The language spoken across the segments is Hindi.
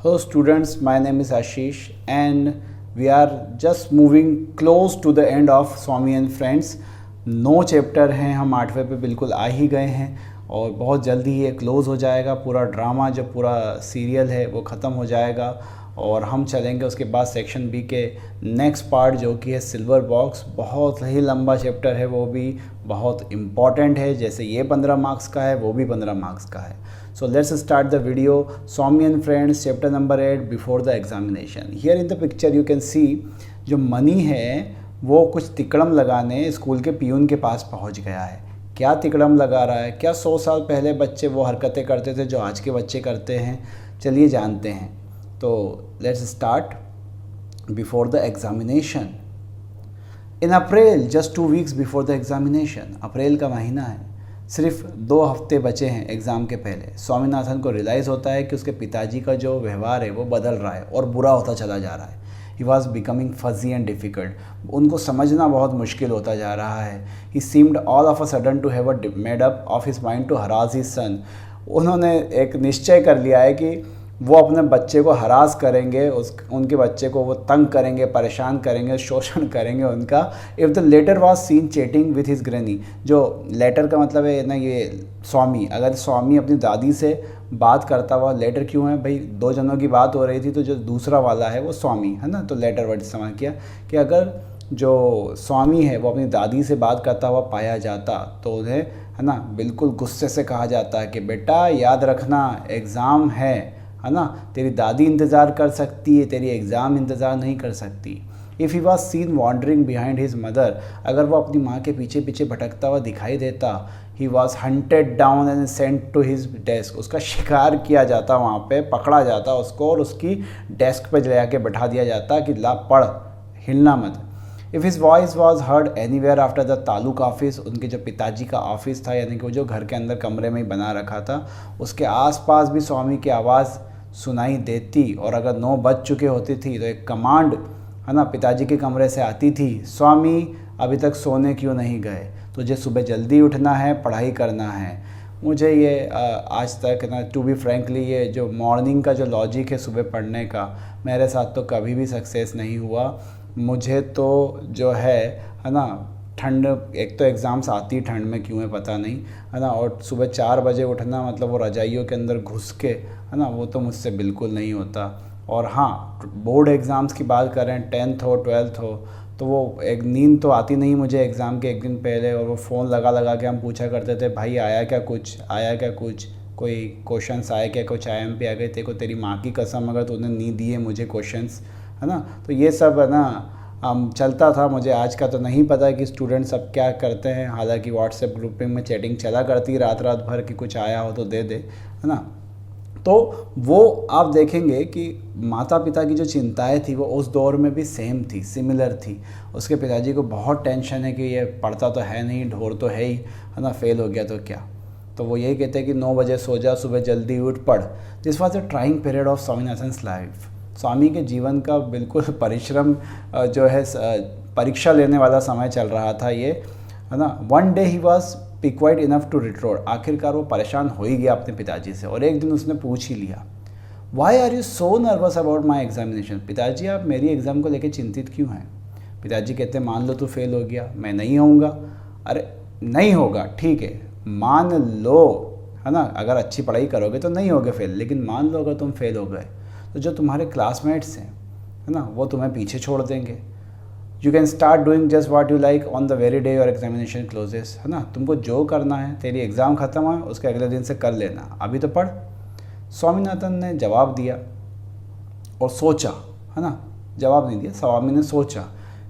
Hello students, my name is Ashish and we are just moving close to the end of Swami and Friends. 9 chapter हैं, हम 8वें पे बिल्कुल आ ही गए हैं और बहुत जल्दी ये क्लोज़ हो जाएगा। पूरा ड्रामा जो पूरा सीरियल है वो ख़त्म हो जाएगा और हम चलेंगे उसके बाद सेक्शन बी के नेक्स्ट पार्ट जो कि है सिल्वर बॉक्स। बहुत ही लंबा चैप्टर है, वो भी बहुत इम्पॉर्टेंट है। जैसे ये 15 मार्क्स का है वो भी 15 मार्क्स का है। So let's start the video. Swami and Friends chapter number 8 before the examination. Here in the picture you can see जो मनी है वो कुछ तिकड़म लगाने स्कूल के पियून के पास पहुंच गया है। क्या तिकड़म लगा रहा है? क्या 100 साल पहले बच्चे वो हरकतें करते थे जो आज के बच्चे करते हैं? चलिए जानते हैं। तो let's start before the examination. In April, just 2 weeks before the examination. अप्रैल का महीना है, सिर्फ 2 हफ्ते बचे हैं एग्ज़ाम के पहले। स्वामीनाथन को रियलाइज़ होता है कि उसके पिताजी का जो व्यवहार है वो बदल रहा है और बुरा होता चला जा रहा है। He was becoming fuzzy and difficult. उनको समझना बहुत मुश्किल होता जा रहा है। He seemed all of a sudden to have made up of his mind to harass his son. उन्होंने एक निश्चय कर लिया है कि वो अपने बच्चे को हरास करेंगे, उनके बच्चे को वो तंग करेंगे, परेशान करेंगे, शोषण करेंगे उनका। If the latter was seen chatting with his granny, जो लेटर का मतलब है ना ये स्वामी, अगर स्वामी अपनी दादी से बात करता हुआ, लेटर क्यों है भाई, 2 जनों की बात हो रही थी तो जो दूसरा वाला है वो स्वामी है ना, तो लेटर वर्ड इस्तेमाल किया कि अगर जो स्वामी है वो अपनी दादी से बात करता हुआ पाया जाता तो उन्हें है ना बिल्कुल गुस्से से कहा जाता है कि बेटा याद रखना एग्ज़ाम है ना, तेरी दादी इंतज़ार कर सकती है, तेरी एग्ज़ाम इंतज़ार नहीं कर सकती। If he was seen wandering behind his mother, अगर वो अपनी माँ के पीछे पीछे भटकता हुआ दिखाई देता, he was hunted down and sent to his desk, उसका शिकार किया जाता, वहाँ पे पकड़ा जाता उसको और उसकी डेस्क पे ले जाके बैठा दिया जाता कि ला पढ़, हिलना मत। If his voice was heard anywhere after the taluk office, उनके जो पिताजी का ऑफिस था यानी कि वो जो घर के अंदर कमरे में ही बना रखा था, उसके आसपास भी स्वामी की आवाज़ सुनाई देती और अगर 9 बज चुके होती थी तो एक कमांड है ना पिताजी के कमरे से आती थी, स्वामी अभी तक सोने क्यों नहीं गए, तुझे सुबह जल्दी उठना है, पढ़ाई करना है। मुझे ये आज तक ना टू बी फ्रैंकली ये जो मॉर्निंग का जो लॉजिक है सुबह पढ़ने का, मेरे साथ तो कभी भी सक्सेस नहीं हुआ। मुझे तो जो है ना ठंड, एक तो एग्ज़ाम्स आती ठंड में क्यों है पता नहीं है ना, और सुबह 4 बजे उठना मतलब वो रजाइयों के अंदर घुस के है ना, वो तो मुझसे बिल्कुल नहीं होता। और हाँ, बोर्ड एग्ज़ाम्स की बात करें, 10th हो 12th हो, तो वो एक नींद तो आती नहीं मुझे एग्ज़ाम के एक दिन पहले, और वो फ़ोन लगा लगा के हम पूछा करते थे भाई आया क्या कुछ, आया क्या कुछ, कोई क्वेश्चंस आए क्या, कुछ IMP आ गए तेरे को, तेरी माँ की कसम अगर तूने नहीं दिए मुझे क्वेश्चंस है ना। तो ये सब है ना चलता था। मुझे आज का तो नहीं पता कि स्टूडेंट्स अब क्या करते हैं, हालांकि व्हाट्सएप ग्रुपिंग में चैटिंग चला करती रात रात भर कि कुछ आया हो तो दे दे है ना। तो वो आप देखेंगे कि माता पिता की जो चिंताएं थी वो उस दौर में भी सेम थी, सिमिलर थी। उसके पिताजी को बहुत टेंशन है कि ये पढ़ता तो है नहीं, ढोर तो है ही है ना, फेल हो गया तो क्या। तो वो यही कहते हैं कि 9 बजे सो जा, सुबह जल्दी उठ, पढ़। This was the trying period of Swaminathan's life. Swami के जीवन का बिल्कुल परिश्रम जो है परीक्षा लेने वाला समय चल रहा था ये है ना। One day he was quite enough to retrod, आखिरकार वो परेशान हो ही गया अपने पिताजी से और एक दिन उसने पूछ ही लिया, why are you so nervous about my examination, पिताजी आप मेरी एग्ज़ाम को लेकर चिंतित क्यों हैं। पिताजी कहते हैं मान लो तू फेल हो गया, मैं नहीं होऊंगा। अरे नहीं होगा ठीक है, मान लो है ना, अगर अच्छी पढ़ाई करोगे तो नहीं होगे फेल, लेकिन मान लो अगर तुम फेल हो गए तो जो तुम्हारे क्लासमेट्स हैं है ना वो तुम्हें पीछे छोड़ देंगे। You can start doing just what you like on the very day your examination closes, है ना, तुमको जो करना है, तेरी एग्ज़ाम ख़त्म हो उसके अगले दिन से कर लेना, अभी तो पढ़। स्वामीनाथन ने जवाब दिया और सोचा है ना, जवाब नहीं दिया, स्वामी ने सोचा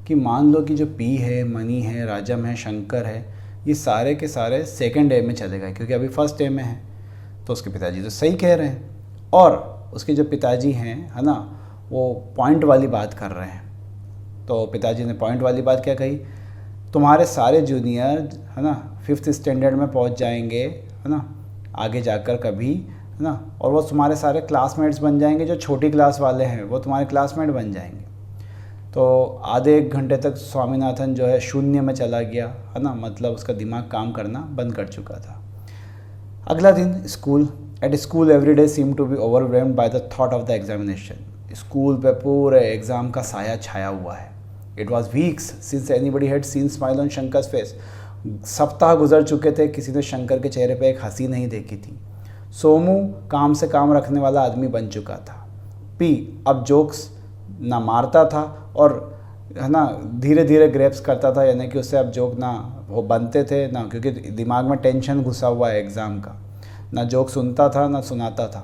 कि मान लो कि जो पी है, मनी है, राजम है, शंकर है, ये सारे के सारे सेकेंड डे में चले गए क्योंकि अभी फर्स्ट डे में है। तो उसके पिताजी तो सही कह रहे हैं और उसके जो पिताजी हैं है ना वो पॉइंट वाली बात कर रहे हैं। तो पिताजी ने पॉइंट वाली बात क्या कही, तुम्हारे सारे जूनियर है ना 5th स्टैंडर्ड में पहुंच जाएंगे है ना आगे जाकर कभी है ना, और वो तुम्हारे सारे क्लासमेट्स बन जाएंगे, जो छोटी क्लास वाले हैं वो तुम्हारे क्लासमेट बन जाएंगे। तो आधे 1 घंटे तक स्वामीनाथन जो है शून्य में चला गया है ना, मतलब उसका दिमाग काम करना बंद कर चुका था। अगला दिन school, at school every day seem to be overwhelmed by the thought of the examination. School पे पूरे एग्ज़ाम का साया छाया हुआ है। It was weeks since anybody had seen smile on Shankar's face. सप्ताह गुजर चुके थे, किसी ने शंकर के चेहरे पे एक हंसी नहीं देखी थी। सोमू काम से काम रखने वाला आदमी बन चुका था। पी अब जोक्स ना मारता था और है ना धीरे धीरे ग्रेप्स करता था, यानी कि उससे अब जोक ना वो बनते थे ना, क्योंकि दिमाग में टेंशन घुसा हुआ है एग्ज़ाम का। ना जोक सुनता था ना सुनाता था।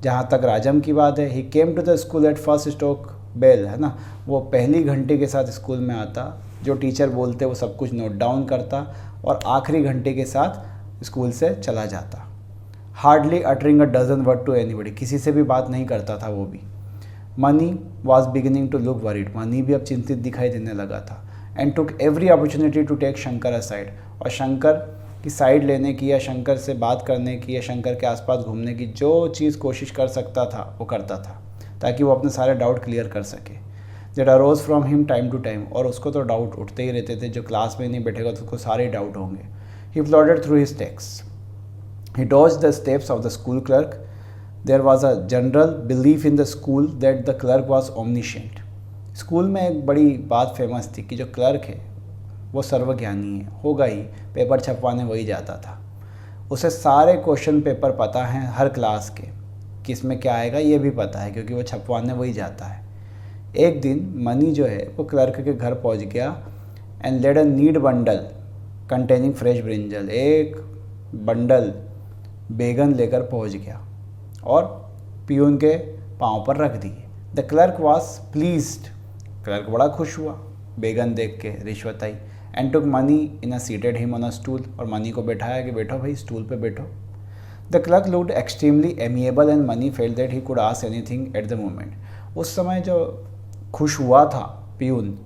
जहाँ तक राजम की बात है, he came to the school at first stroke bell, है ना, वो पहली घंटे के साथ स्कूल में आता, जो टीचर बोलते वो सब कुछ नोट डाउन करता और आखिरी घंटे के साथ स्कूल से चला जाता। Hardly uttering a dozen word to anybody, किसी से भी बात नहीं करता था वो भी। Mani was beginning to look worried, Mani भी अब चिंतित दिखाई देने लगा था। And took every opportunity to take Shankar aside, और शंकर की साइड लेने की या शंकर से बात करने की या शंकर के आसपास घूमने की जो चीज़ कोशिश कर सकता था वो करता था, ताकि वो अपने सारे डाउट क्लियर कर सके। That arose from him time to time, और उसको तो डाउट उठते ही रहते थे, जो क्लास में नहीं बैठेगा तो उसको सारे डाउट होंगे। He plodded through his text, he dodged the steps of the school clerk. There was a general belief in the school that the clerk was omniscient. School में एक बड़ी बात फेमस थी कि जो क्लर्क है वो सर्वज्ञानी है, होगा ही, पेपर छपवाने वही जाता था, उसे सारे क्वेश्चन पेपर पता हैं हर क्लास के, किस में क्या आएगा ये भी पता है क्योंकि वो छपवाने वही जाता है। एक दिन मनी जो है वो क्लर्क के घर पहुंच गया and laid a neat bundle containing fresh brinjal, एक बंडल बैगन लेकर पहुंच गया और पियून के पाँव पर रख दिए। The clerk was pleased, clerk बड़ा खुश हुआ बैगन देख के, रिश्वत आई। And took Mani in a seated him on a stool, और मनी को बैठाया कि बैठो भाई स्टूल पे बैठो। The clerk looked extremely amiable and Mani felt that he could ask anything at the moment. उस समय जो खुश हुआ था पियून,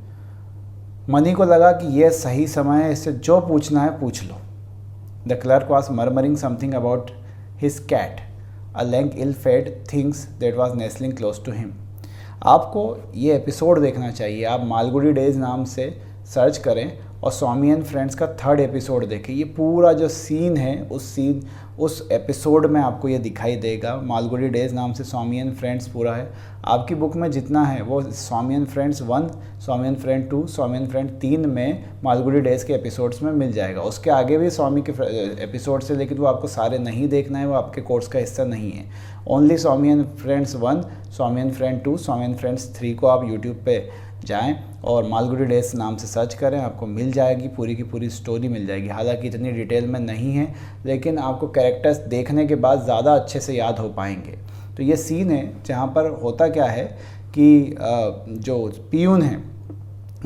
मनी को लगा कि ये सही समय है, इससे जो पूछना है पूछ लो। The clerk was murmuring something about his cat, a lank ill-fed things that was nestling close to him. आपको ये एपिसोड देखना चाहिए, आप मालगुडी डेज नाम से सर्च करें और स्वामी एंड फ्रेंड्स का 3rd एपिसोड देखें। ये पूरा जो सीन है उस एपिसोड में आपको ये दिखाई देगा। मालगुडी डेज नाम से स्वामी एंड फ्रेंड्स पूरा है। आपकी बुक में जितना है वो Swami and friends 1, Swami and friend 2, Swami and friend 3 में मालगुडी डेज के एपिसोड्स में मिल जाएगा। उसके आगे भी स्वामी के एपिसोड्स है, लेकिन वो आपको सारे नहीं देखना है, वो आपके कोर्स का हिस्सा नहीं है। Only Swami and friends 1, Swami and friend 2, Swami and friends 3 को आप यूट्यूब पे जाएं और मालगुडी डेज नाम से सर्च करें, आपको मिल जाएगी, पूरी की पूरी स्टोरी मिल जाएगी। हालांकि इतनी डिटेल में नहीं है, लेकिन आपको कैरेक्टर्स देखने के बाद ज़्यादा अच्छे से याद हो पाएंगे। तो ये सीन है जहाँ पर होता क्या है कि जो पियून है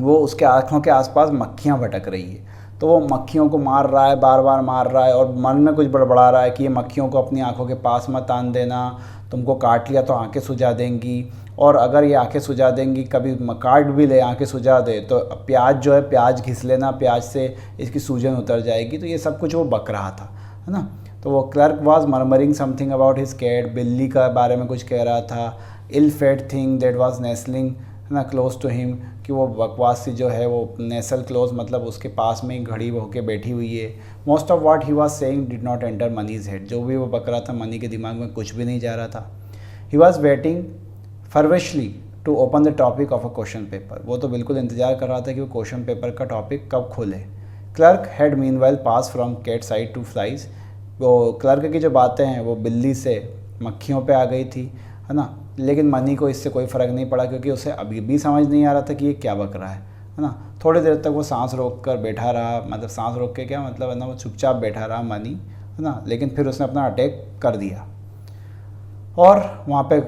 वो उसके आँखों के आसपास मक्खियाँ भटक रही है, तो वो मक्खियों को मार रहा है, बार बार मार रहा है और मन में कुछ बड़बड़ा रहा है कि ये मक्खियों को अपनी आँखों के पास मत आन देना, तुमको काट लिया तो आँखें सुजा देंगी, और अगर ये आँखें सुजा देंगी, कभी काट भी ले आँखें सुजा दे तो प्याज जो है प्याज घिस लेना, प्याज से इसकी सूजन उतर जाएगी। तो ये सब कुछ वो बक रहा था, है ना। तो वो clerk was murmuring something about his cat, बिल्ली का बारे में कुछ कह रहा था। Ill fed thing that was nestling ना क्लोज टू हिम, कि वो बकवास सी जो है वो नेसल क्लोज मतलब उसके पास में ही घड़ी होके बैठी हुई है। Most of what he was saying did not enter Mani's head, जो भी वो बक रहा था मनी के दिमाग में कुछ भी नहीं जा रहा था। He was waiting feverishly to open the topic of a question paper, वो तो बिल्कुल इंतजार कर रहा था कि वो क्वेश्चन पेपर का टॉपिक कब खोले। Clerk had meanwhile pass from cat side to flies, वो क्लर्क की जो बातें हैं वो बिल्ली से मक्खियों पे आ गई थी, है ना। लेकिन मनी को इससे कोई फ़र्क नहीं पड़ा, क्योंकि उसे अभी भी समझ नहीं आ रहा था कि ये क्या बक रहा है ना। थोड़ी देर तक वो सांस रोक कर बैठा रहा, मतलब सांस रोक के क्या मतलब है ना, वो चुपचाप बैठा रहा मनी, है ना। लेकिन फिर उसने अपना अटैक कर दिया और वहाँ पे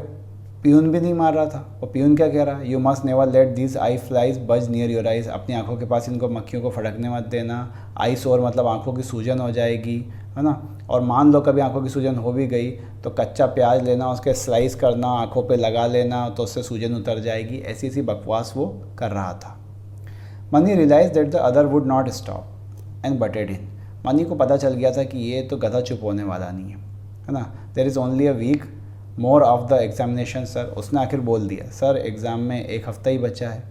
पियून भी नहीं मार रहा था। और पियून क्या कह रहा है, you must never let this I flies बज नियर योर आइज, अपनी आंखों के पास इनको मक्खियों को फटकने मत देना। आइस और मतलब आंखों की सूजन हो जाएगी, है ना। और मान लो कभी आंखों की सूजन हो भी गई तो कच्चा प्याज लेना, उसके स्लाइस करना, आंखों पे लगा लेना, तो उससे सूजन उतर जाएगी। ऐसी सी बकवास वो कर रहा था। Mani realise that the other would not stop and butted in, Mani को पता चल गया था कि ये तो गधा चुप होने वाला नहीं है ना। There is only a week more of the examination sir, उसने आखिर बोल दिया, सर एग्ज़ाम में 1 हफ़्ता ही बचा है।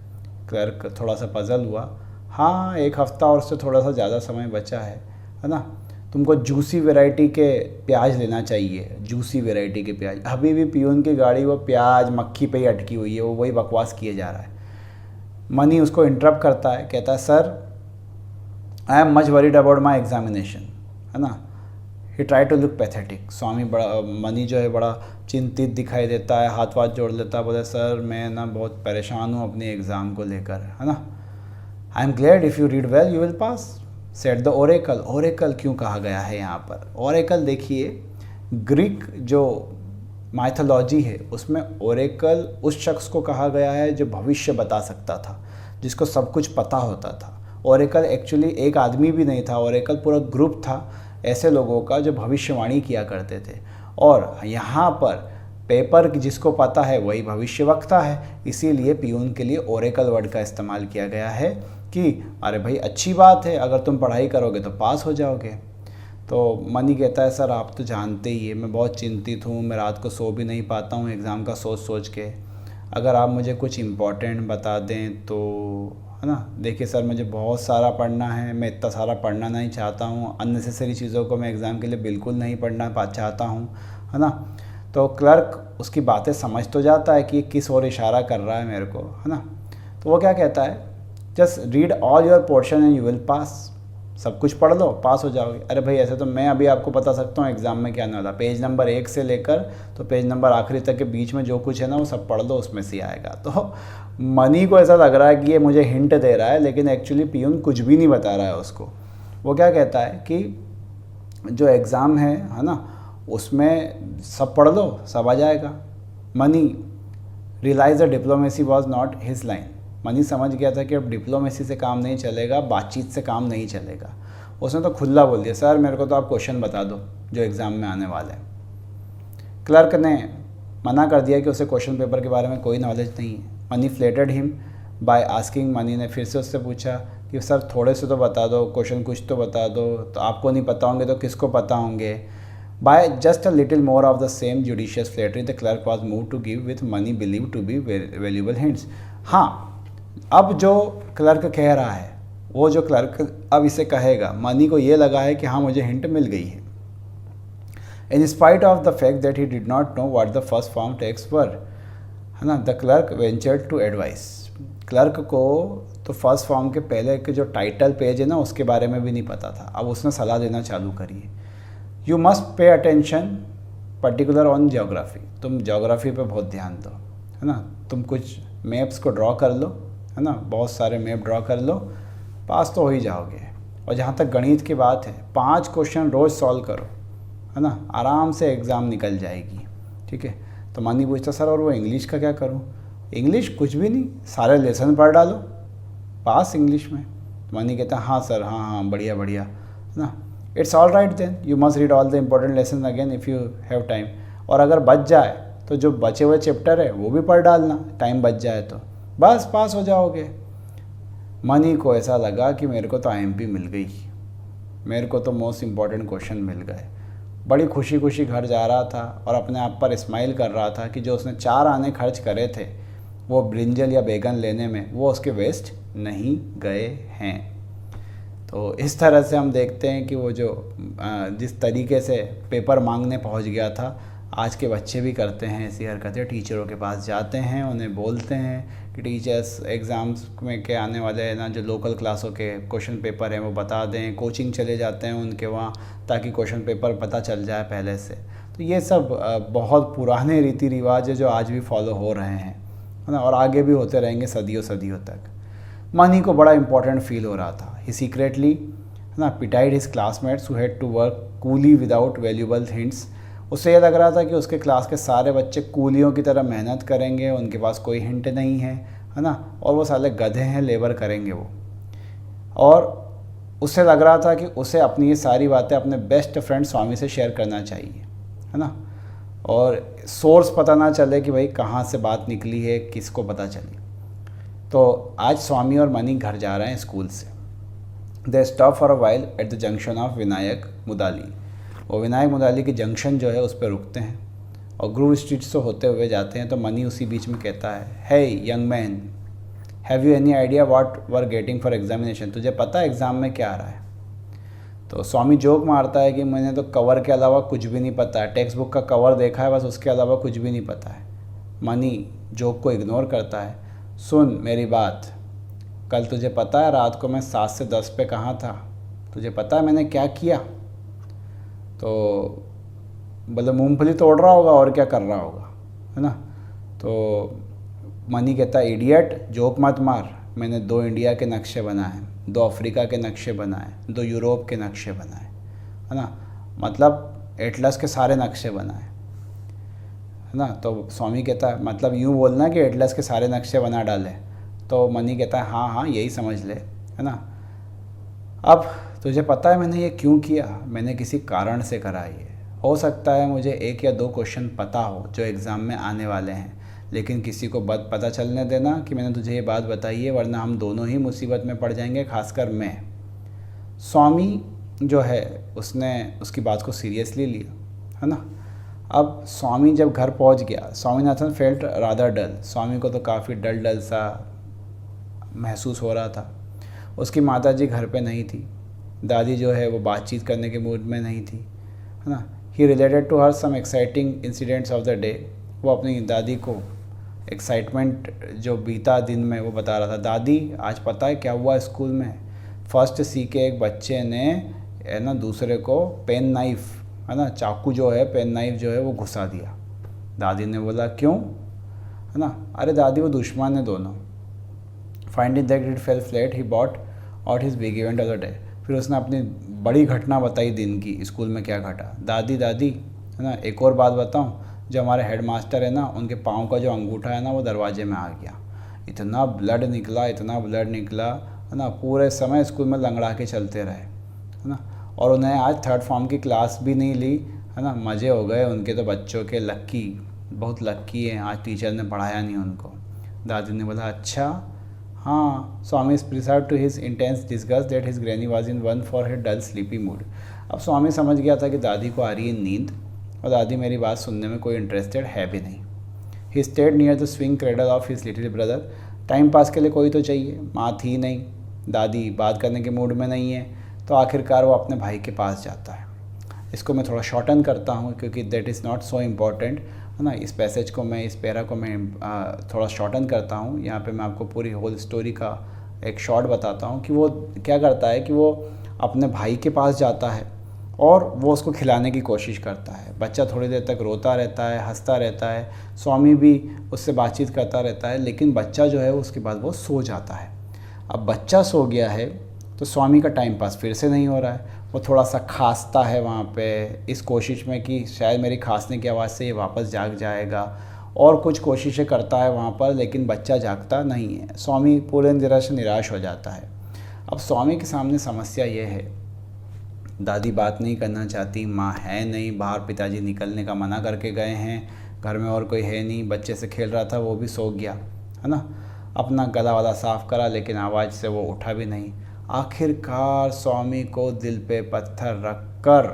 क्लर्क थोड़ा सा पजल हुआ, हाँ 1 हफ़्ता और उससे थोड़ा सा ज़्यादा समय बचा है ना। तुमको जूसी वैरायटी के प्याज लेना चाहिए, जूसी वैरायटी के प्याज। अभी भी पियून की गाड़ी वो प्याज मक्खी पे ही अटकी हुई है, वो वही बकवास किए जा रहा है। मनी उसको इंटरप्ट करता है, कहता है sir I am much worried about my examination, है ना। ही ट्राई टू लुक पैथेटिक। स्वामी बड़ा, मनी जो है बड़ा चिंतित दिखाई देता है, हाथ वाथ जोड़ लेता है, बोले सर मैं ना बहुत परेशान हूँ अपने एग्ज़ाम को लेकर, है ना। I am glad if you read well you will pass set the Oracle. Oracle क्यों कहा गया है यहाँ पर? ओरेकल देखिए, ग्रीक जो माइथोलॉजी है उसमें ओरेकल उस शख्स को कहा गया है जो भविष्य बता सकता था, जिसको सब कुछ पता होता था। ओरेकल एक्चुअली एक आदमी भी नहीं था, ओरेकल पूरा ग्रुप था ऐसे लोगों का जो भविष्यवाणी किया करते थे। और यहाँ पर पेपर जिसको पता है वही भविष्यवक्ता है, इसीलिए पियून के लिए ओरेकल वर्ड का इस्तेमाल किया गया है कि अरे भाई अच्छी बात है, अगर तुम पढ़ाई करोगे तो पास हो जाओगे। तो मनी कहता है सर आप तो जानते ही है मैं बहुत चिंतित हूँ, मैं रात को सो भी नहीं पाता हूँ एग्ज़ाम का सोच सोच के, अगर आप मुझे कुछ इम्पोर्टेंट बता दें तो, है ना। देखिए सर मुझे बहुत सारा पढ़ना है, मैं इतना सारा पढ़ना नहीं चाहता हूँ, अननेसेसरी चीज़ों को मैं एग्ज़ाम के लिए बिल्कुल नहीं पढ़ना चाहता हूँ, है ना। तो क्लर्क उसकी बातें समझ तो जाता है कि ये किस ओर इशारा कर रहा है मेरे को, है ना। तो वो क्या कहता है, just read all your portion and you will pass. सब कुछ पढ़ लो पास हो जाओगे। अरे भाई ऐसे तो मैं अभी आपको बता सकता हूँ एग्ज़ाम में क्या आने वाला, पेज नंबर 1 से लेकर तो पेज नंबर आखिरी तक के बीच में जो कुछ है ना वो सब पढ़ लो, उसमें से आएगा। तो मनी को ऐसा लग रहा है कि ये मुझे हिंट दे रहा है, लेकिन एक्चुअली पियून कुछ भी नहीं बता रहा है उसको। वो क्या कहता है कि जो एग्ज़ाम है ना, उसमें सब पढ़ लो सब आ जाएगा। Mani realise the diplomacy was not his line. Mani समझ गया था कि अब डिप्लोमेसी से काम नहीं चलेगा, बातचीत से काम नहीं चलेगा। उसने तो खुला बोल दिया सर मेरे को तो आप क्वेश्चन बता दो जो एग्ज़ाम में आने वाले हैं। क्लर्क ने मना कर दिया कि उसे क्वेश्चन पेपर के बारे में कोई नॉलेज नहीं है। Mani flattered him by asking. Mani ने फिर से उससे पूछा कि सर थोड़े से तो बता दो, क्वेश्चन कुछ तो बता दो, तो आपको नहीं पता होंगे तो किसको पता होंगे। By just a little more of the same judicious flattery, the clerk was moved to give with money believed to be valuable hints. हाँ, अब जो क्लर्क कह रहा है, वो जो क्लर्क अब इसे कहेगा, मनी को ये लगा है कि हाँ मुझे हिंट मिल गई है। In spite of the fact that he did not know what the first form texts were, है ना, the clerk ventured to advise. Clerk को तो फर्स्ट फॉर्म के पहले के जो टाइटल पेज है ना उसके बारे में भी नहीं पता था। अब उसने सलाह देना चालू करी है। You must pay attention particular on geography. तुम जोग्राफ़ी पे बहुत ध्यान दो, है ना। तुम कुछ मैप्स को ड्रॉ कर लो, है ना, बहुत सारे मैप ड्रॉ कर लो, पास तो हो ही जाओगे। और जहाँ तक गणित की बात है, 5 क्वेश्चन रोज़ सॉल्व करो, है ना, आराम से एग्ज़ाम निकल जाएगी, ठीक है। तो मनी पूछता सर और वो इंग्लिश का क्या करूँ? इंग्लिश कुछ भी नहीं, सारे लेसन पढ़ डालो, पास इंग्लिश में। तो मनी कहता हाँ सर, हाँ बढ़िया बढ़िया, है ना। It's all right then you must read all the important lesson again if you have time. और अगर बच जाए तो जो बचे हुए चैप्टर है वो भी पढ़ डालना, टाइम बच जाए तो बस पास हो जाओगे। मनी को ऐसा लगा कि मेरे को तो IMP मिल गई, मेरे को तो मोस्ट इम्पॉर्टेंट क्वेश्चन मिल गए। बड़ी खुशी खुशी घर जा रहा था और अपने आप पर स्माइल कर रहा था कि जो उसने 4 आने खर्च करे थे वो ब्रिंजल या बैगन लेने में, वो उसके वेस्ट नहीं गए हैं। तो इस तरह से हम देखते हैं कि वो जो जिस तरीके से पेपर मांगने पहुंच गया था, आज के बच्चे भी करते हैं ऐसी हरकतें। टीचरों के पास जाते हैं, उन्हें बोलते हैं कि टीचर्स एग्ज़ाम्स में के आने वाले हैं ना, जो लोकल क्लासों के क्वेश्चन पेपर हैं वो बता दें। कोचिंग चले जाते हैं उनके वहाँ ताकि क्वेश्चन पेपर पता चल जाए पहले से। तो ये सब बहुत पुराने रीति रिवाज है जो आज भी फॉलो हो रहे हैं, है ना, और आगे भी होते रहेंगे सदियों सदियों तक। मनी को बड़ा इंपॉर्टेंट फील हो रहा था। ही सीक्रेटली, है ना, pitied his classmates who had to work coolly without valuable hints. उससे यह लग रहा था कि उसके क्लास के सारे बच्चे कूलियों की तरह मेहनत करेंगे, उनके पास कोई हिंट नहीं है ना, और वो साले गधे हैं, लेबर करेंगे वो। और उससे लग रहा था कि उसे अपनी ये सारी बातें अपने बेस्ट फ्रेंड स्वामी से शेयर करना चाहिए, है ना, और सोर्स पता ना चले कि भाई कहाँ से बात निकली है, किसको पता चली। तो आज स्वामी और मनी घर जा रहे हैं स्कूल से। They stop for a while at the junction of Vinayak Mudali. वो विनायक मुदाली की जंक्शन जो है उस पर रुकते हैं और ग्रूव स्ट्रीट से होते हुए जाते हैं। तो मनी उसी बीच में कहता है, hey young man, have you any idea what we are getting for examination? तुझे पता है एग्ज़ाम में क्या आ रहा है? तो स्वामी जोक मारता है कि मैंने तो कवर के अलावा कुछ भी नहीं पता है, टेक्स्ट बुक का कवर देखा है बस, उसके अलावा कुछ भी नहीं पता है। मनी जोक को इग्नोर करता है। सुन मेरी बात, कल तुझे पता है रात को मैं 7 से 10 पे कहाँ था? तुझे पता है मैंने क्या किया? तो बोले मूंगफली तोड़ रहा होगा और क्या कर रहा होगा, है ना। तो मनी कहता है इडियट जोक मत मार, मैंने 2 इंडिया के नक्शे बनाए, 2 अफ्रीका के नक्शे बनाए, 2 यूरोप के नक्शे बनाए, है ना, मतलब एटलस के सारे नक्शे बनाए, है ना। तो स्वामी कहता है मतलब यूँ बोलना कि एटलस के सारे नक्शे बना डाले। तो मनी कहता है हाँ हाँ यही समझ ले, है ना। अब तुझे पता है मैंने ये क्यों किया? मैंने किसी कारण से करा ये। हो सकता है मुझे 1 या 2 क्वेश्चन पता हो जो एग्ज़ाम में आने वाले हैं, लेकिन किसी को पता चलने देना कि मैंने तुझे ये बात बताई है, वरना हम दोनों ही मुसीबत में पड़ जाएंगे, खासकर मैं। स्वामी जो है उसने उसकी बात को सीरियसली लिया, है ना। अब स्वामी जब घर पहुंच गया, स्वामीनाथन फेल्ट रादर डल, स्वामी को तो काफ़ी डल सा महसूस हो रहा था। उसकी माताजी घर पे नहीं थी, दादी जो है वो बातचीत करने के मूड में नहीं थी, है ना। He related to her some exciting incidents of the day, वो अपनी दादी को एक्साइटमेंट जो बीता दिन में वो बता रहा था। दादी आज पता है क्या हुआ स्कूल में? फर्स्ट सी के एक बच्चे ने, है ना, दूसरे को पेन नाइफ, है ना, चाकू जो है, पेन नाइफ जो है वो घुसा दिया। दादी ने बोला क्यों, है ना। अरे दादी वो दुश्मन है दोनों। Finding that it fail flat he bought out his big event of the day. फिर उसने अपनी बड़ी घटना बताई दिन की, स्कूल में क्या घटा। दादी है ना, एक और बात बताऊं, जो हमारे हेड मास्टर है ना, उनके पाँव का जो अंगूठा है ना वो दरवाजे में आ गया। इतना ब्लड निकला, इतना ब्लड निकला, है ना, पूरे समय स्कूल में लंगड़ा के चलते रहे, है ना। और उन्हें आज 3rd फॉर्म की क्लास भी नहीं ली, है ना। मज़े हो गए उनके तो बच्चों के, लक्की, बहुत लक्की हैं, आज टीचर ने पढ़ाया नहीं उनको। दादी ने बोला अच्छा हाँ। Swami perceived to his intense disgust that his granny was in one for his dull sleepy mood. अब स्वामी समझ गया था कि दादी को आ रही है नींद, और दादी मेरी बात सुनने में कोई इंटरेस्टेड है भी नहीं। He stayed near the swing cradle of his little brother. Time pass के लिए कोई तो चाहिए, माँ थी नहीं, दादी बात करने के मूड में नहीं है, तो आखिरकार वो अपने भाई के पास जाता है। इसको मैं थोड़ा शॉर्टन करता हूँ क्योंकि that is not so important, है ना। इस पैसेज को मैं, इस पैरा को मैं थोड़ा शॉर्टन करता हूँ। यहाँ पे मैं आपको पूरी होल स्टोरी का एक शॉर्ट बताता हूँ कि वो क्या करता है कि वो अपने भाई के पास जाता है और वो उसको खिलाने की कोशिश करता है। बच्चा थोड़ी देर तक रोता रहता है, हंसता रहता है, स्वामी भी उससे बातचीत करता रहता है, लेकिन बच्चा जो है उसके बाद वो सो जाता है। अब बच्चा सो गया है तो स्वामी का टाइम पास फिर से नहीं हो रहा है। वो थोड़ा सा खांसता है वहाँ पे, इस कोशिश में कि शायद मेरी खांसने की आवाज़ से ये वापस जाग जाएगा, और कुछ कोशिशें करता है वहाँ पर, लेकिन बच्चा जागता नहीं है। स्वामी पूरे तरह से निराश हो जाता है। अब स्वामी के सामने समस्या ये है, दादी बात नहीं करना चाहती, माँ है नहीं, बाहर पिताजी निकलने का मना करके गए हैं, घर में और कोई है नहीं, बच्चे से खेल रहा था वो भी सो गया, है ना। अपना गला वाला साफ़ करा लेकिन आवाज़ से वो उठा भी नहीं। आखिरकार स्वामी को दिल पे पत्थर रख कर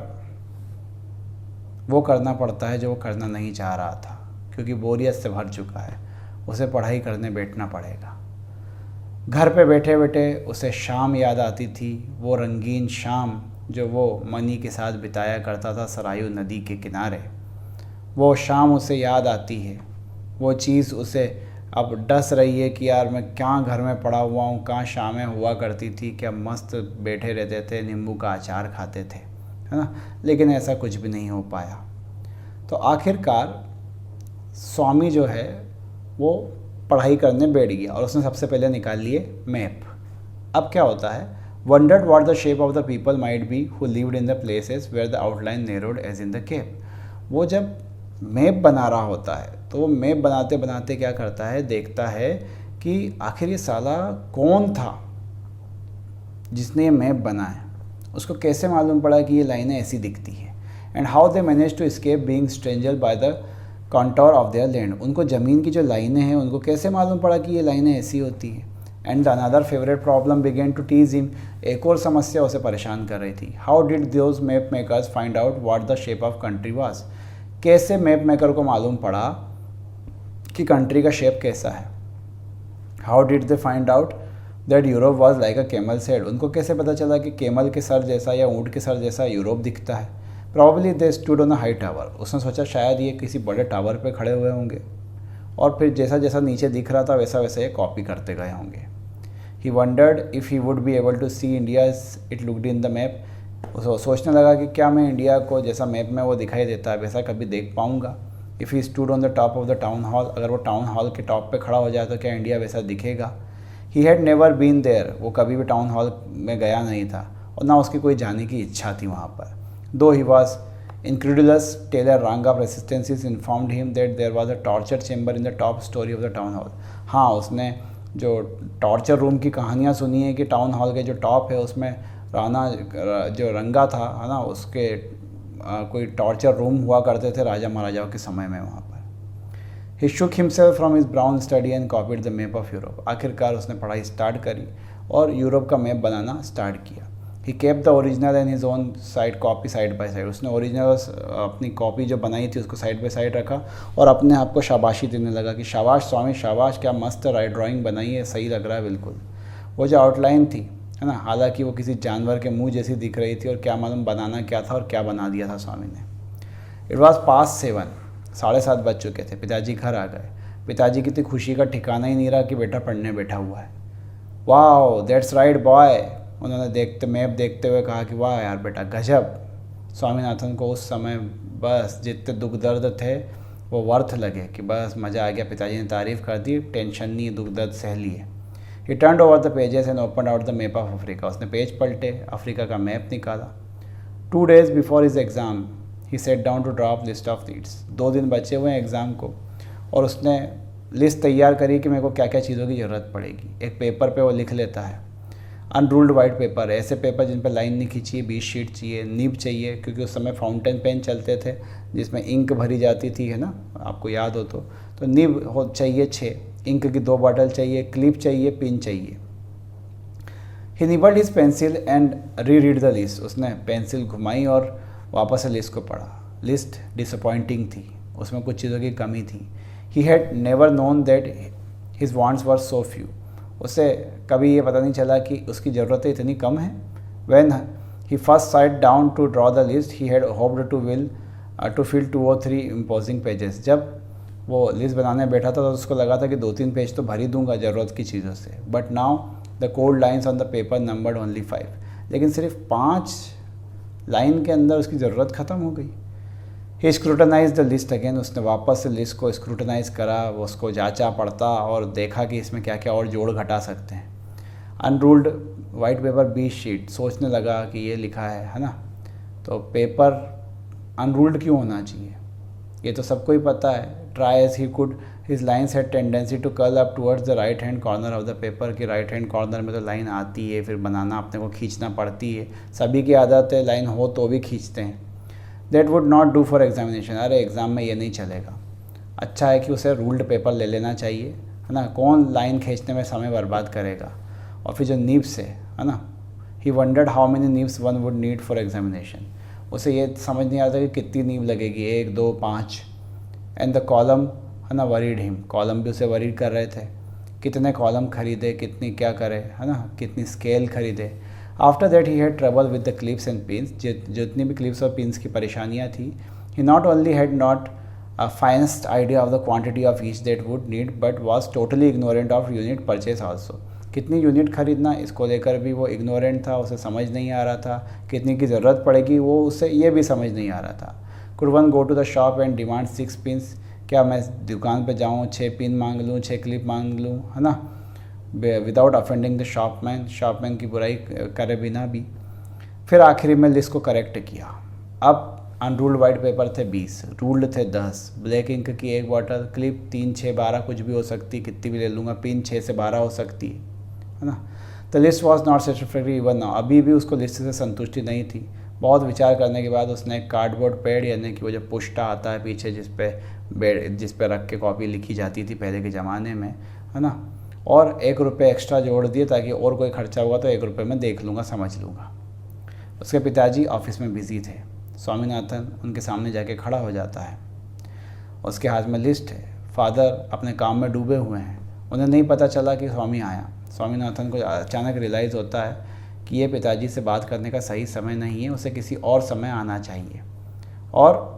वो करना पड़ता है जो वो करना नहीं चाह रहा था, क्योंकि बोरियत से भर चुका है, उसे पढ़ाई करने बैठना पड़ेगा। घर पे बैठे बैठे उसे शाम याद आती थी, वो रंगीन शाम जो वो मनी के साथ बिताया करता था सरायू नदी के किनारे। वो शाम उसे याद आती है, वो चीज़ उसे अब डस रही है कि यार मैं क्या घर में पड़ा हुआ हूँ, कहाँ शामें हुआ करती थी, क्या मस्त बैठे रहते थे, नींबू का अचार खाते थे, है ना। लेकिन ऐसा कुछ भी नहीं हो पाया। तो आखिरकार स्वामी जो है वो पढ़ाई करने बैठ गया और उसने सबसे पहले निकाल लिए मैप। अब क्या होता है, wondered what the shape of the people might be who lived in the places where the outline narrowed as in the cape। वो जब मैप बना रहा होता है तो वो मैप बनाते बनाते क्या करता है, देखता है कि आखिर ये साला कौन था जिसने ये मैप बनाया, उसको कैसे मालूम पड़ा कि ये लाइनें ऐसी दिखती हैं, and how they manage to escape being stranger by the contour of their land. उनको ज़मीन की जो लाइनें हैं उनको कैसे मालूम पड़ा कि ये लाइनें ऐसी होती हैं। And another favourite problem began to tease him, एक और समस्या उसे परेशान कर रही थी। How did those map makers find out what the shape of country was. कैसे मैप मेकर को मालूम पड़ा कि कंट्री का शेप कैसा है। How did they find out that Europe was like a camel said, उनको कैसे पता चला कि कैमल के सर जैसा या ऊँट के सर जैसा यूरोप दिखता है। Probably they stood on a high tower, उसने सोचा शायद ये किसी बड़े टावर पे खड़े हुए होंगे और फिर जैसा जैसा नीचे दिख रहा था वैसा वैसा ये कॉपी करते गए होंगे। He wondered if he would be able to see India it looked in the map, सोचने लगा कि क्या मैं इंडिया को जैसा मैप में वो दिखाई देता है वैसा कभी देख पाऊँगा। If he stood on the top of the town hall, अगर वो टाउन हॉल के टॉप पे खड़ा हो जाए तो क्या इंडिया वैसा दिखेगा। He had never been there, वो कभी भी टाउन हॉल में गया नहीं था और ना उसकी कोई जाने की इच्छा थी वहाँ पर। दो he was incredulous, Taylor rang of resistances informed him that there was a torture chamber in the top story of the town hall. हाँ, उसने जो टॉर्चर रूम की कहानियाँ सुनी है कि टाउन हॉल के जो टॉप है उसमें राणा जो रंगा था है ना, उसके कोई टॉर्चर रूम हुआ करते थे राजा महाराजाओं के समय में वहाँ पर। He shook himself from his brown study and copied the map of Europe. आखिरकार उसने पढ़ाई स्टार्ट करी और यूरोप का मैप बनाना स्टार्ट किया। He kept the original and his own side copy side by side, उसने ओरिजिनल अपनी कॉपी जो बनाई थी उसको साइड बाय साइड रखा और अपने आप को शाबाशी देने लगा कि शाबाश स्वामी शाबाश, क्या मस्त ड्राइंग बनाई है, सही लग रहा है बिल्कुल। वो जो आउटलाइन थी है ना, हालांकि वो किसी जानवर के मुंह जैसी दिख रही थी और क्या मालूम बनाना क्या था और क्या बना दिया था स्वामी ने। इट वॉज पास 7, 7:30 बज चुके थे। पिताजी घर आ गए। पिताजी की तो खुशी का ठिकाना ही नहीं रहा कि बेटा पढ़ने बैठा हुआ है। वाओ दैट्स राइट बॉय, उन्होंने मैप देखते हुए कहा कि वाह यार बेटा गजब। स्वामीनाथन को उस समय बस जितने दुख दर्द थे वो वर्थ लगे कि बस मज़ा आ गया, पिताजी ने तारीफ़ कर दी, टेंशन नहीं, दुख दर्द सह लिए। He turned over the pages and open out the map of Africa, उसने पेज पलटे, अफ्रीका का मैप निकाला। 2 days before his exam he set down to drop list of needs, 2 दिन बचे हुए हैं एग्ज़ाम को और उसने लिस्ट तैयार करी कि मेरे को क्या क्या चीज़ों की ज़रूरत पड़ेगी। एक पेपर पे वो लिख लेता है, अनरूल्ड वाइट पेपर, ऐसे पेपर जिन पर लाइन नहीं खींची, 20 शीट चाहिए, निब चाहिए, क्योंकि उस समय फाउंटेन पेन चलते थे जिसमें इंक भरी जाती थी है ना, आपको याद हो तो निब हो चाहिए 6, इंक की 2 बॉटल चाहिए, क्लिप चाहिए, पिन चाहिए। He nibbled his pencil and read the list, उसने पेंसिल घुमाई और वापस से लिस्ट को पढ़ा। लिस्ट डिसअपॉइंटिंग थी, उसमें कुछ चीज़ों की कमी थी। ही had never known that his wants were so few, उसे कभी ये पता नहीं चला कि उसकी ज़रूरतें इतनी कम हैं। When he first sat down to draw the list he had hoped to fill 2 or 3 imposing pages, जब वो लिस्ट बनाने बैठा था तो उसको लगा था कि 2-3 पेज तो भर ही दूंगा ज़रूरत की चीज़ों से। But now the cold lines on the paper numbered only 5, लेकिन सिर्फ 5 लाइन के अंदर उसकी ज़रूरत ख़त्म हो गई। ही स्क्रूटनाइज द लिस्ट अगेन, उसने वापस से लिस्ट को स्क्रूटनाइज करा, वो उसको जांचा पड़ता और देखा कि इसमें क्या क्या और जोड़ घटा सकते हैं। अनरूल्ड वाइट पेपर 20 शीट, सोचने लगा कि ये लिखा है ना, तो पेपर अनरूल्ड क्यों होना चाहिए, ये तो सबको ही पता है। Try as he could his lines had tendency to curl up towards the right hand corner of the paper, कि राइट हैंड कॉर्नर में तो लाइन आती है, फिर बनाना अपने को खींचना पड़ती है, सभी की आदत है, लाइन हो तो भी खींचते हैं। That would not do for examination, अरे एग्ज़ाम में ये नहीं चलेगा, अच्छा है कि उसे रूल्ड पेपर ले लेना चाहिए है ना, कौन लाइन खींचने में समय बर्बाद करेगा। और फिर जो नीब्स है ना, he wondered how many nibs one would need for examination, उसे ये समझ नहीं आता कि कितनी नीब लगेगी, 1, 2, 5। एंड द कॉलम है ना वरीड हिम, कॉलम भी उसे वरीड कर रहे थे, कितने कॉलम खरीदे, कितनी क्या करे है ना, कितनी स्केल खरीदे। After that he had trouble with the clips and pins, जितनी भी क्लिप्स और पिन्स की परेशानियाँ थी। He not only had not a finest idea of the quantity of each that would need but was totally ignorant of unit purchase also, कितनी यूनिट खरीदना इसको लेकर भी वो इग्नोरेंट था, उसे समझ नहीं आ रहा था, कितनी की ज़रूरत पड़ेगी वो उसे ये भी समझ नहीं आ रहा था। Could one go to the shop and demand 6 pins, क्या मैं दुकान पे जाऊँ 6 पिन मांग लूँ, 6 क्लिप मांग लूँ है ना, विदाउट अफेंडिंग द शॉपमैन की बुराई करे बिना भी। फिर आखिरी में लिस्ट को करेक्ट किया। अब अनरूल्ड वाइट पेपर थे 20, रूल्ड थे 10, ब्लैक इंक की 1 बॉटल, क्लिप 3, 6, 12 कुछ भी हो सकती, कितनी भी ले लूँगा, पिन 6 से 12 हो सकती है ना। The list was not satisfactory even now, अभी भी उसको लिस्ट से संतुष्टि नहीं थी। बहुत विचार करने के बाद उसने एक कार्डबोर्ड पैड, यानी कि वो जो पुष्टा आता है पीछे जिस पे रख के कॉपी लिखी जाती थी पहले के ज़माने में है ना, और 1 रुपये एक्स्ट्रा जोड़ दिए ताकि और कोई खर्चा होगा तो 1 रुपये में देख लूँगा, समझ लूँगा। उसके पिताजी ऑफिस में बिज़ी थे। स्वामीनाथन उनके सामने जाके खड़ा हो जाता है, उसके हाथ में लिस्ट है। फादर अपने काम में डूबे हुए हैं, उन्हें नहीं पता चला कि स्वामी आया। स्वामीनाथन को अचानक रियलाइज़ होता है कि ये पिताजी से बात करने का सही समय नहीं है, उसे किसी और समय आना चाहिए और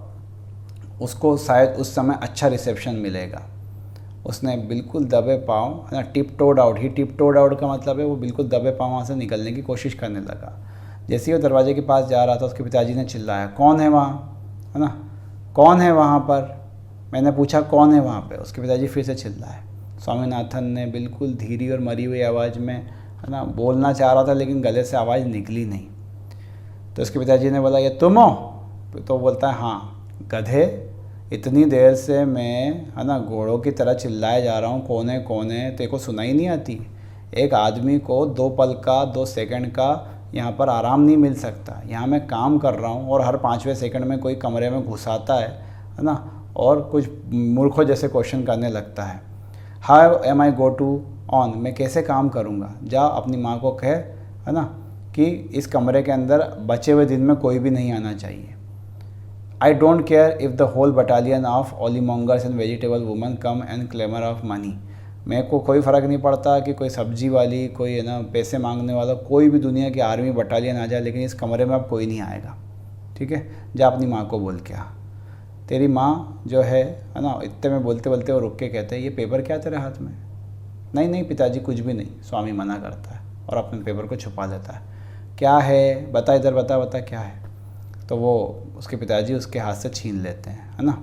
उसको शायद उस समय अच्छा रिसेप्शन मिलेगा। उसने बिल्कुल दबे पाँव, है ना, टिप टोड आउट, ही टिप टोड आउट का मतलब है वो बिल्कुल दबे पाँव वहाँ से निकलने की कोशिश करने लगा। जैसे ही वो दरवाजे के पास जा रहा था उसके पिताजी ने चिल्लाया, कौन है वहाँ, है ना, कौन है वहाँ पर। मैंने पूछा कौन है वहाँ पे, उसके पिताजी फिर से चिल्लाए। स्वामीनाथन ने बिल्कुल धीरी और मरी हुई आवाज़ में, है ना, बोलना चाह रहा था लेकिन गले से आवाज़ निकली नहीं। तो उसके पिताजी ने बोला, ये तुम हो? तो बोलता है, हाँ गधे, इतनी देर से मैं, है ना, घोड़ों की तरह चिल्लाए जा रहा हूँ, कौन है कौन है, तेरे को सुनाई नहीं आती? एक आदमी को 2 पल का 2 सेकंड का यहाँ पर आराम नहीं मिल सकता। यहाँ मैं काम कर रहा हूँ और हर 5वें सेकंड में कोई कमरे में घुस आता है ना, और कुछ मूर्खों जैसे क्वेश्चन करने लगता है। How am I go to on, मैं कैसे काम करूँगा? जा अपनी माँ को कह, है ना, कि इस कमरे के अंदर बचे हुए दिन में कोई भी नहीं आना चाहिए। I don't care if the whole battalion of olimongers and vegetable women come and clamor of money। मेरे को कोई फ़र्क नहीं पड़ता कि कोई सब्जी वाली, कोई, है ना, पैसे मांगने वाला, कोई भी दुनिया की आर्मी बटालियन आ जाए, लेकिन इस कमरे में अब कोई नहीं आएगा, ठीक है? जा अपनी माँ को बोल के आ। तेरी माँ जो है ना, इतने में बोलते बोलते वो रुक के कहते हैं, ये पेपर क्या तेरे हाथ में? नहीं नहीं पिताजी, कुछ भी नहीं। स्वामी मना करता है और अपने पेपर को छुपा देता है। क्या है, बता, इधर बता क्या है। तो वो उसके पिताजी उसके हाथ से छीन लेते हैं, है ना,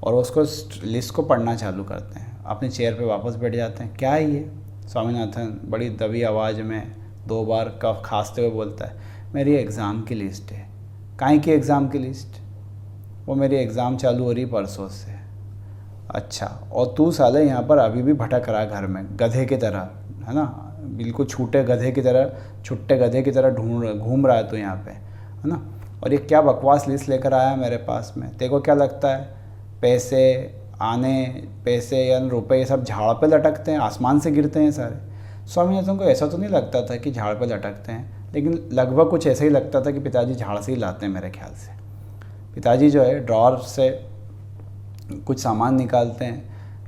और उसको लिस्ट को पढ़ना चालू करते हैं। अपनी चेयर पे वापस बैठ जाते हैं। क्या है ये? स्वामीनाथन बड़ी दबी आवाज़ में 2 बार कफ खांसते हुए बोलता है, मेरी एग्ज़ाम की लिस्ट है। काहे की एग्ज़ाम की लिस्ट? वो मेरी एग्ज़ाम चालू हो रही परसों से। अच्छा, और तू साले यहाँ पर अभी भी भटक रहा है घर में गधे की तरह, है ना, बिल्कुल छूटे गधे की तरह घूम रहा है तू यहाँ पे, है ना, और ये क्या बकवास लिस्ट लेकर आया मेरे पास में? तेरे को क्या लगता है पैसे या रुपए ये सब झाड़ पे लटकते हैं, आसमान से गिरते हैं सारे? स्वामीनाथन को ऐसा तो नहीं लगता था कि झाड़ पे लटकते हैं, लेकिन लगभग कुछ ऐसा ही लगता था कि पिताजी झाड़ से ही लाते हैं मेरे ख्याल से। पिताजी जो है ड्रॉअर से कुछ सामान निकालते हैं।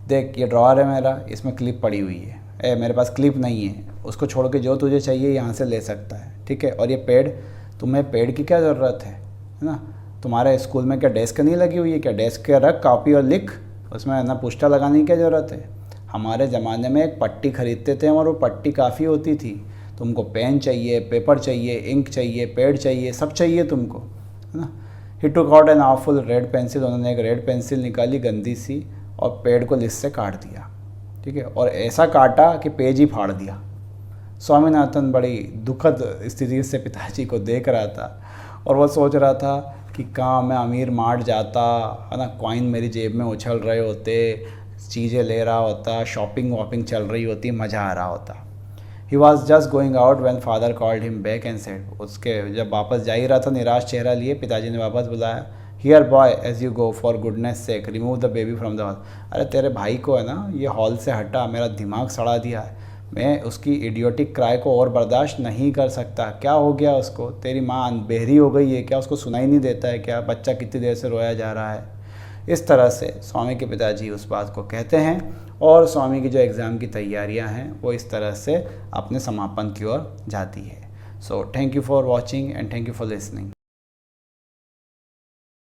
देख, ये ड्रॉअर है मेरा, इसमें क्लिप पड़ी हुई है। मेरे पास क्लिप नहीं है, उसको छोड़ के जो तुझे चाहिए यहाँ से ले सकता है, ठीक है? और ये पेड़, तुम्हें पेड़ की क्या ज़रूरत है ना? तुम्हारे स्कूल में क्या डेस्क नहीं लगी हुई है क्या? डेस्क के रख कॉपी और लिख, उसमें ना पुस्ता लगाने की क्या ज़रूरत है? हमारे ज़माने में एक पट्टी ख़रीदते थे और वो पट्टी काफ़ी होती थी। तुमको पेन चाहिए, पेपर चाहिए, इंक चाहिए, पेड़ चाहिए, सब चाहिए तुमको, है ना। He took out an awful red pencil, उन्होंने एक रेड पेंसिल निकाली गंदी सी और पेड़ को लिस्ट से काट दिया, ठीक है, और ऐसा काटा कि पेज ही फाड़ दिया। स्वामीनाथन बड़ी दुखद स्थिति से पिताजी को देख रहा था और वो सोच रहा था कि कहाँ मैं अमीर मार्ट जाता, है ना, कॉइन मेरी जेब में उछल रहे होते, चीज़ें ले रहा होता, शॉपिंग वॉपिंग चल रही होती, मज़ा आ रहा होता। He was just going out when father called him back and said, उसके जब वापस जा ही रहा था निराश चेहरा लिए, पिताजी ने वापस बुलाया, here boy as you go for goodness sake remove the baby from the hall. अरे तेरे भाई को, है ना, ये हॉल से हटा, मेरा दिमाग सड़ा दिया है, मैं उसकी इडियोटिक क्राई को और बर्दाश्त नहीं कर सकता। क्या हो गया उसको? तेरी माँ बहरी हो गई है क्या? उसको सुनाई नहीं देता है क्या? बच्चा कितनी देर से रोया जा रहा है? इस तरह से स्वामी के पिताजी उस बात को कहते हैं और स्वामी की जो एग्ज़ाम की तैयारियां हैं वो इस तरह से अपने समापन की ओर जाती है। So thank you for watching and thank you for listening.